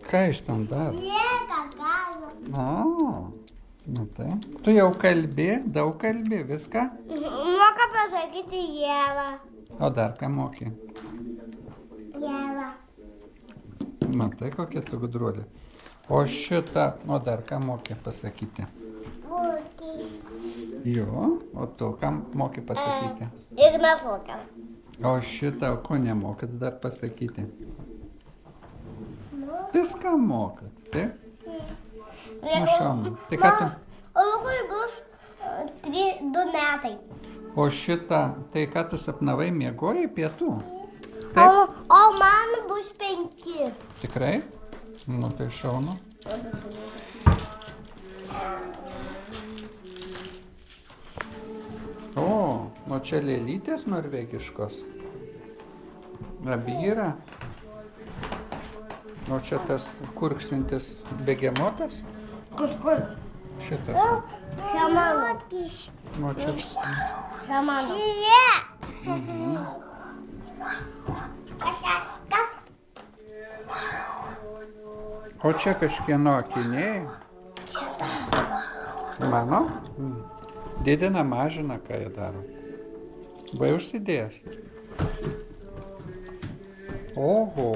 Ką iš ten daro? Jėga galo. O, nu tai. Tu jau kalbi, daug kalbi, viską? Moka pasakyti Jėva. O dar ką moki? Jėva. Matai, kokia tu gudruolė. O šitą, o dar ką moki pasakyti? Ūkis. Jo, o tu ką moki pasakyti? Ignas Ūkis. O šitą, ko nemokat dar pasakyti? Viską mokat, taip? Nu šaunu. Tai ką tu... O Lukui bus 2 metai. O šitą, tai ką tu sapnavai, miegojai pietų? O, Taip? o man bus 5. Tikrai? Nu tai šaunu. O čia lėlytės norvegiškos. Abi yra. O čia tas kurksintis begemotas? Kur? Šitas. Čia mano. O čia... Čia mano. O čia kažkieno akiniai. Mano? Didina, mažina, ką jie daro. Vai užsidėjęs? Oho.